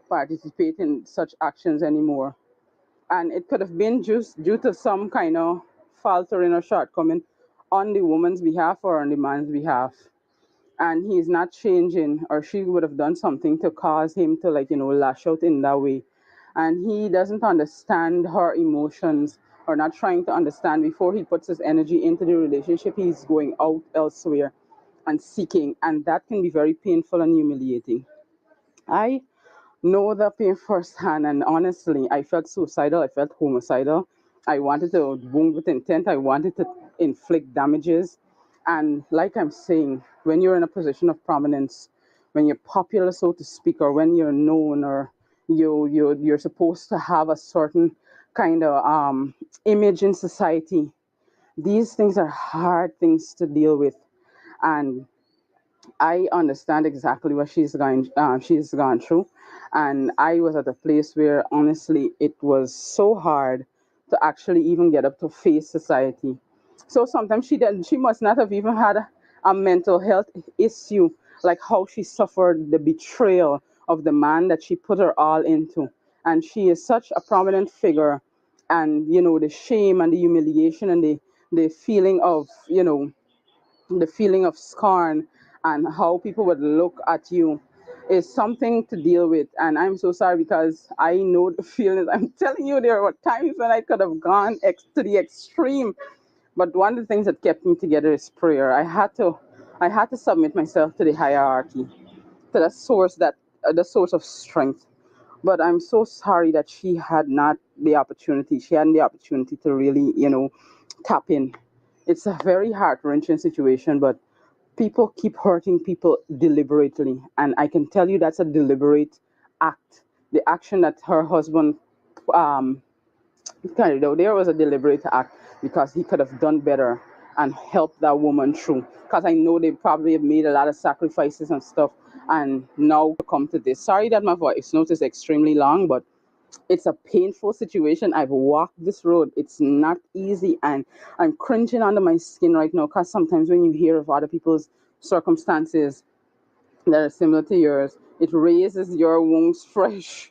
participate in such actions anymore. And it could have been just due to some kind of faltering or shortcoming on the woman's behalf or on the man's behalf, and he's not changing, or she would have done something to cause him to, like, lash out in that way. And he doesn't understand her emotions, or not trying to understand. Before he puts his energy into the relationship, he's going out elsewhere and seeking, and that can be very painful and humiliating. I know the pain firsthand, and honestly, I felt suicidal, I felt homicidal. I wanted to wound with intent, I wanted to inflict damages. And like I'm saying, when you're in a position of prominence, when you're popular, so to speak, or when you're known, or you're supposed to have a certain kind of image in society, these things are hard things to deal with. And I understand exactly what she's gone through, and I was at a place where honestly it was so hard to actually even get up to face society. So sometimes she must not have even had a mental health issue, like how she suffered the betrayal of the man that she put her all into, and she is such a prominent figure, and the shame and the humiliation and the feeling of the feeling of scorn and how people would look at you is something to deal with. And I'm so sorry because I know the feelings. I'm telling you, there were times when I could have gone to the extreme. But one of the things that kept me together is prayer. I had to submit myself to the hierarchy, to the source of strength. But I'm so sorry that she had not the opportunity. She hadn't the opportunity to really, tap in. It's a very heart wrenching situation, but people keep hurting people deliberately. And I can tell you that's a deliberate act. The action that her husband um, carried out there was a deliberate act because he could have done better and helped that woman through. Because I know they probably have made a lot of sacrifices and stuff. And now to come to this. Sorry that my voice note is extremely long, but it's a painful situation. I've walked this road. It's not easy, and I'm cringing under my skin right now because sometimes when you hear of other people's circumstances that are similar to yours, it raises your wounds fresh.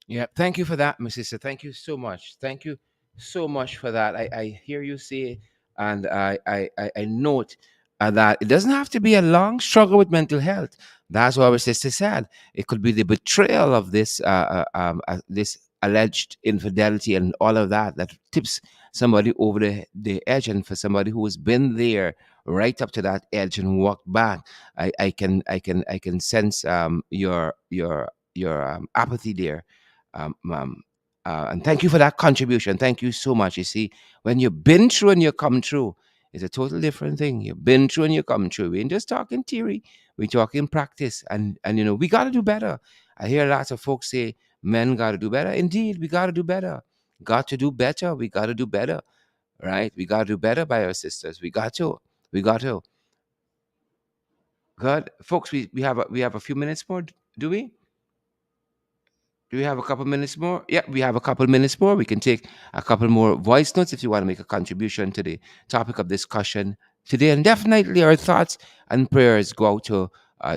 Yeah, thank you for that, my sister. Thank you so much. Thank you so much for that. I hear you say, and I note that it doesn't have to be a long struggle with mental health. That's what our sister said. It could be the betrayal of this alleged infidelity and all of that that tips somebody over the edge. And for somebody who has been there right up to that edge and walked back, I can sense your apathy there, And thank you for that contribution. Thank you so much. You see, when you've been through and you come through, it's a total different thing. You've been through and you come through. We ain't just talking theory, we talking practice. And we got to do better. I hear lots of folks say, men got to do better. Indeed, we got to do better. Got to do better. We got to do better, right? We got to do better by our sisters. We got to. We got to. Good. Folks, we have a few minutes more, do we? Do we have a couple minutes more? Yeah, we have a couple minutes more. We can take a couple more voice notes if you want to make a contribution to the topic of discussion today. And definitely our thoughts and prayers go out to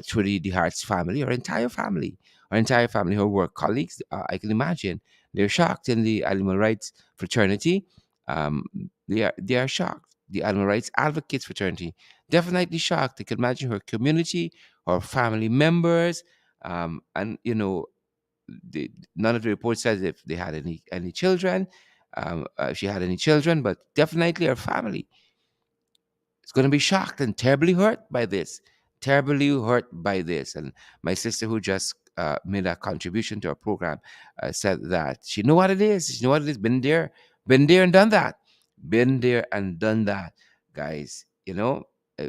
Trudy De Haarte's family, our entire family, her work colleagues. I can imagine they're shocked in the animal rights fraternity. Um, they are shocked. The animal rights advocates fraternity definitely shocked. I can imagine her community, her family members, and none of the reports says if they had any children, if she had any children, but definitely her family is going to be shocked and terribly hurt by this, terribly hurt by this. And my sister, who just made a contribution to our program, said that she know what it is. She know what it is. Been there and done that. Been there and done that, guys.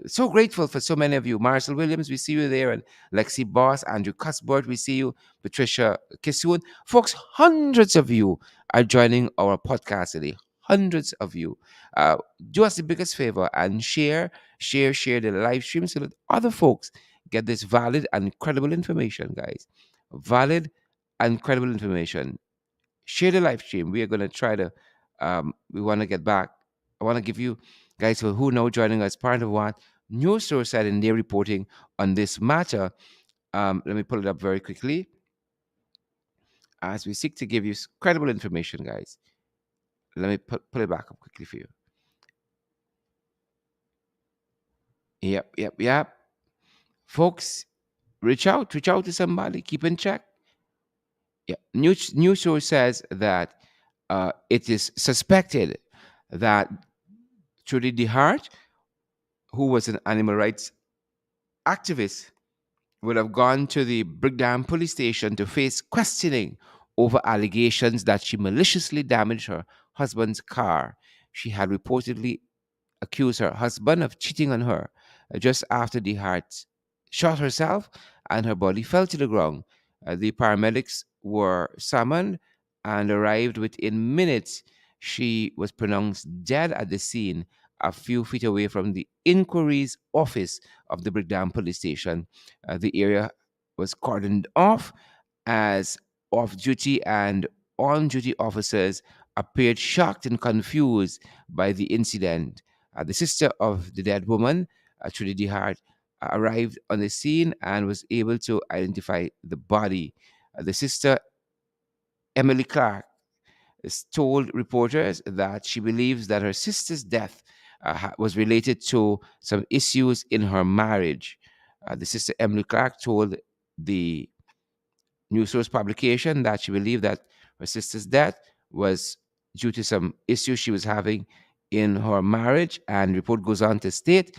So grateful for so many of you. Marcel Williams, we see you there, and Lexi Boss, Andrew Cuthbert, we see you. Patricia Kisoon, folks, hundreds of you are joining our podcast today. Hundreds of you. Uh, do us the biggest favor and share the live stream so that other folks get this valid and credible information, guys. Valid and credible information. Share the live stream. We are going to try to, we want to get back. I want to give you guys who now joining us part of what News Source said in their reporting on this matter. Let me pull it up very quickly as we seek to give you credible information, guys. Let me pull it back up quickly for you. Yep. Folks, reach out to somebody, keep in check. Yeah, news source says that it is suspected that Trudy De Haarte, who was an animal rights activist, would have gone to the Brickdam police station to face questioning over allegations that she maliciously damaged her husband's car. She had reportedly accused her husband of cheating on her just after the heart shot herself and her body fell to the ground. The paramedics were summoned and arrived within minutes. She was pronounced dead at the scene, a few feet away from the inquiries office of the Brickdam police station. The area was cordoned off as off duty and on duty officers appeared shocked and confused by the incident. The sister of the dead woman, Trudy De Haarte, arrived on the scene and was able to identify the body. The sister, Emily Clark, told reporters that she believes that her sister's death was related to some issues in her marriage. The sister, Emily Clark, told the news source publication that she believed that her sister's death was due to some issues she was having in her marriage. And report goes on to state,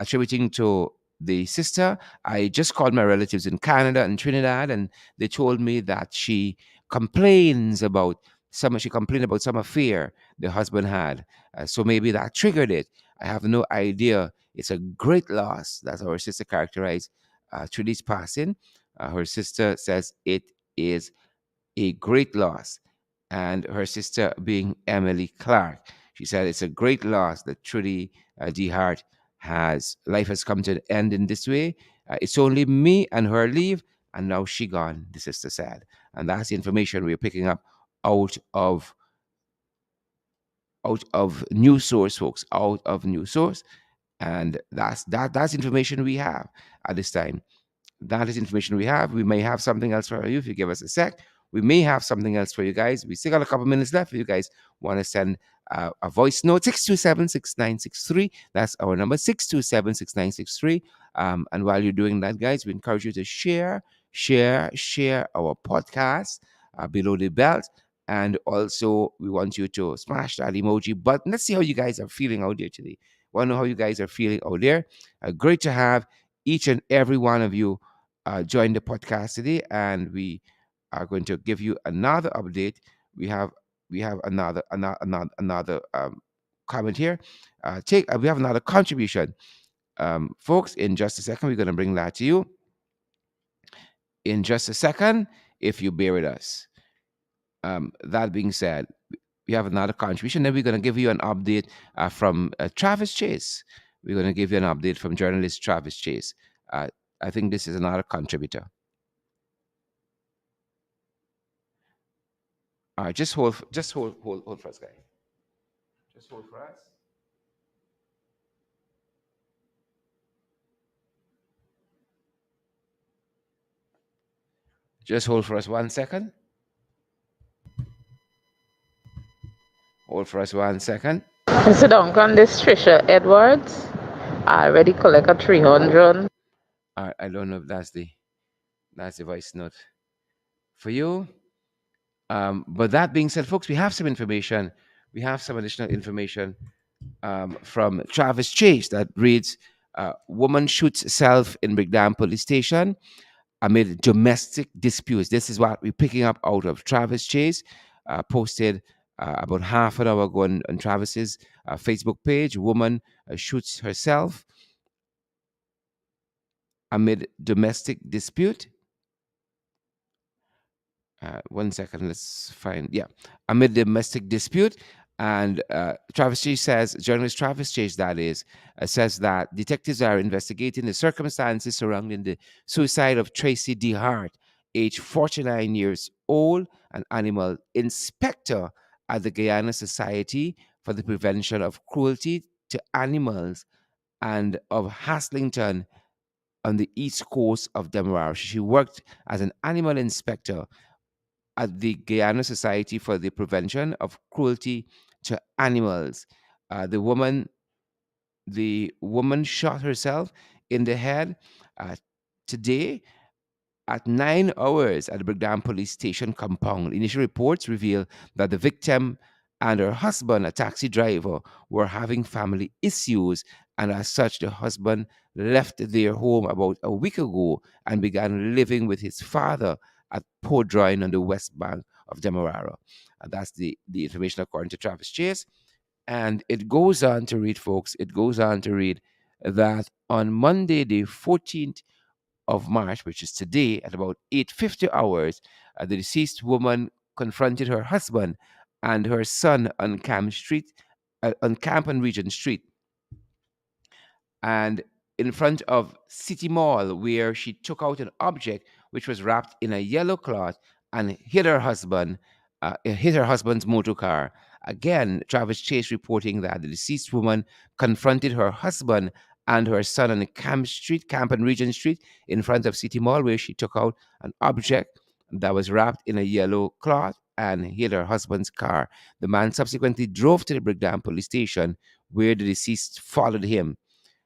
attributing to the sister, I just called my relatives in Canada and Trinidad, and they told me that she complained about some affair the husband had. So maybe that triggered it. I have no idea. It's a great loss. That's how her sister characterized Trudy's passing. Her sister says it is a great loss. And her sister being Emily Clark, she said it's a great loss that Trudy De Haarte life has come to an end in this way. It's only me and her leave, and now she gone, the sister said. And that's the information we're picking up out of news source, folks, out of news source. And that's information we have at this time. That is information we have. We may have something else for you if you give us a sec. We may have something else for you guys. We still got a couple minutes left. If you guys want to send a voice note, 627-6963. That's our number, 627-6963. And while you're doing that, guys, we encourage you to share our podcast, Below the Belt. And also, we want you to smash that emoji button. Let's see how you guys are feeling out there today. Want to know how you guys are feeling out there? Great to have each and every one of you join the podcast today, and we are going to give you another update we have we have another comment here. Take We have another contribution, folks. In just a second, we're going to bring that to you. In just a second, if you bear with us. That being said, we have another contribution. Then we're going to give you an update from Travis Chase. We're going to give you an update from journalist Travis Chase. Uh, I think this is another contributor. All right, hold for us, guys. Just hold for us. Just hold for us 1 second. Hold for us 1 second. Mr. Duncan, this Trisha Edwards. I already collect a 300. All right, I don't know if that's the voice note for you. But that being said, folks, we have some information. We have some additional information from Travis Chase that reads, woman shoots self in Brickdam police station amid domestic disputes. This is what we're picking up out of Travis Chase, posted about half an hour ago on Travis's Facebook page. Woman shoots herself amid domestic dispute. 1 second, let's find. Yeah, amid domestic dispute. And Travis Chase says, journalist Travis Chase, that is, says that detectives are investigating the circumstances surrounding the suicide of Trudy De Haarte, age 49 years old, an animal inspector at the Guyana Society for the Prevention of Cruelty to Animals and of Haslington on the east coast of Demerara. She worked as an animal inspector at the Guyana Society for the Prevention of Cruelty to Animals. Uh, the woman, the woman shot herself in the head uh, today at 9 hours at the Brickdam police station compound. Initial reports reveal that the victim and her husband, a taxi driver, were having family issues, and as such, the husband left their home about a week ago and began living with his father at Port Drawing on the west bank of Demerara. And that's the information according to Travis Chase. And it goes on to read, folks, it goes on to read that on Monday, the 14th of March, which is today, at about 8:50 hours, the deceased woman confronted her husband and her son on Camp and Regent Street, and in front of City Mall, where she took out an object which was wrapped in a yellow cloth and hit her husband's motor car. Again, Travis Chase reporting that the deceased woman confronted her husband and her son on Camp and Regent Street, in front of City Mall, where she took out an object that was wrapped in a yellow cloth and hit her husband's car. The man subsequently drove to the Brickdam police station, where the deceased followed him.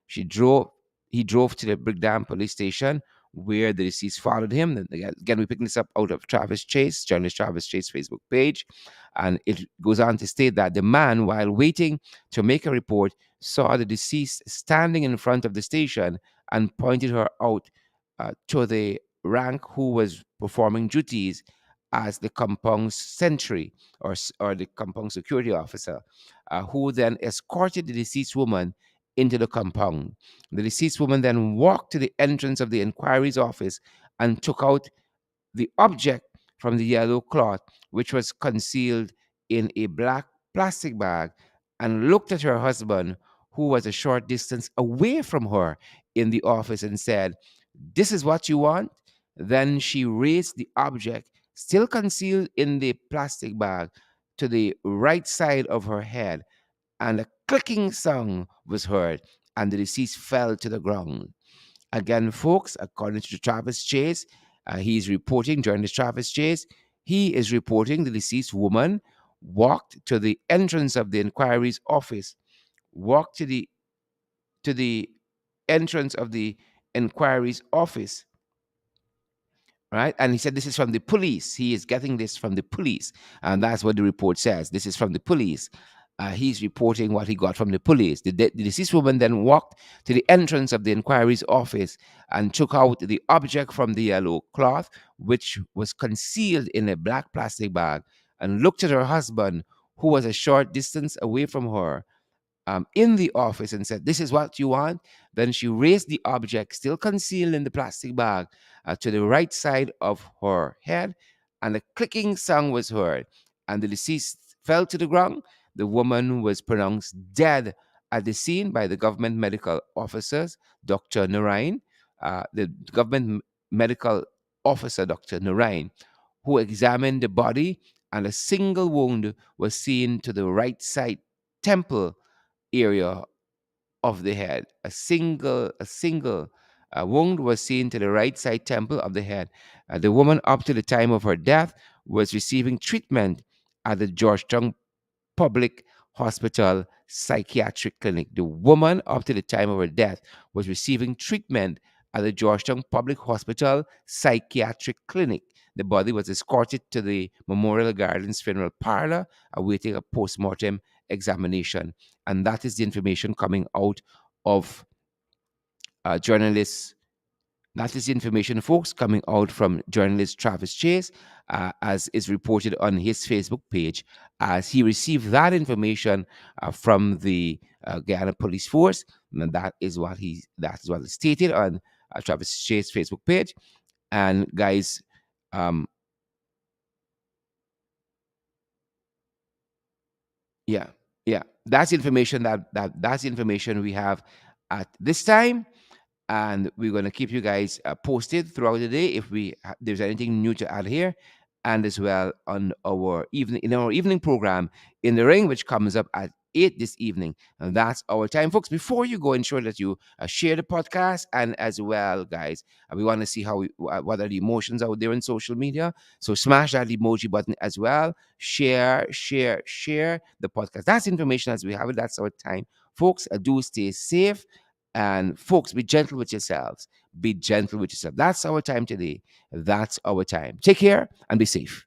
She drove. He drove to the Brickdam police station, where the deceased followed him. And again, we picking this up out of Travis Chase, journalist Travis Chase Facebook page, and it goes on to state that the man, while waiting to make a report, saw the deceased standing in front of the station and pointed her out to the rank who was performing duties as the compound sentry, or the compound security officer, who then escorted the deceased woman into the compound. The deceased woman then walked to the entrance of the inquiry's office and took out the object from the yellow cloth, which was concealed in a black plastic bag, and looked at her husband, who was a short distance away from her in the office, and said, "This is what you want?" Then she raised the object, still concealed in the plastic bag, to the right side of her head, and a clicking sound was heard, and the deceased fell to the ground. Again, folks, according to Travis Chase, he's reporting, journalist Travis Chase, he is reporting the deceased woman walked to the entrance of the inquiry's office, walked to the entrance of the inquiry's office, right? And he said this is from the police. He is getting this from the police. And that's what the report says. This is from the police. He's reporting what he got from the police. The deceased woman then walked to the entrance of the inquiry's office and took out the object from the yellow cloth, which was concealed in a black plastic bag, and looked at her husband, who was a short distance away from her, in the office, and said, "This is what you want." Then she raised the object, still concealed in the plastic bag, to the right side of her head, and a clicking sound was heard, and the deceased fell to the ground. The woman was pronounced dead at the scene by the government medical officers, Dr. Narain, the government medical officer, Dr. Narain, who examined the body, and a single wound was seen to the right side temple area of the head. A single wound was seen to the right side temple of the head. The woman, up to the time of her death, was receiving treatment at the Georgetown Public Hospital Psychiatric Clinic. The woman, up to the time of her death, was receiving treatment at the Georgetown Public Hospital Psychiatric Clinic. The body was escorted to the Memorial Gardens funeral parlor, awaiting a post-mortem examination. And that is the information coming out of journalists. That is the information, folks, coming out from journalist Travis Chase, as is reported on his Facebook page, as he received that information from the Guyana Police Force. And that is what is stated on Travis Chase Facebook page. And guys, um, yeah, yeah, that's information that's information we have at this time, and we're going to keep you guys posted throughout the day if there's anything new to add here, and as well on our evening program in the ring, which comes up at 8 this evening. And that's our time, folks. Before you go, ensure that you share the podcast, and as well, guys, we want to see what are the emotions out there in social media. So smash that emoji button as well. Share the podcast. That's information as we have it. That's our time, folks. Do stay safe, and folks, be gentle with yourselves. Be gentle with yourself. That's our time today. That's our time. Take care and be safe.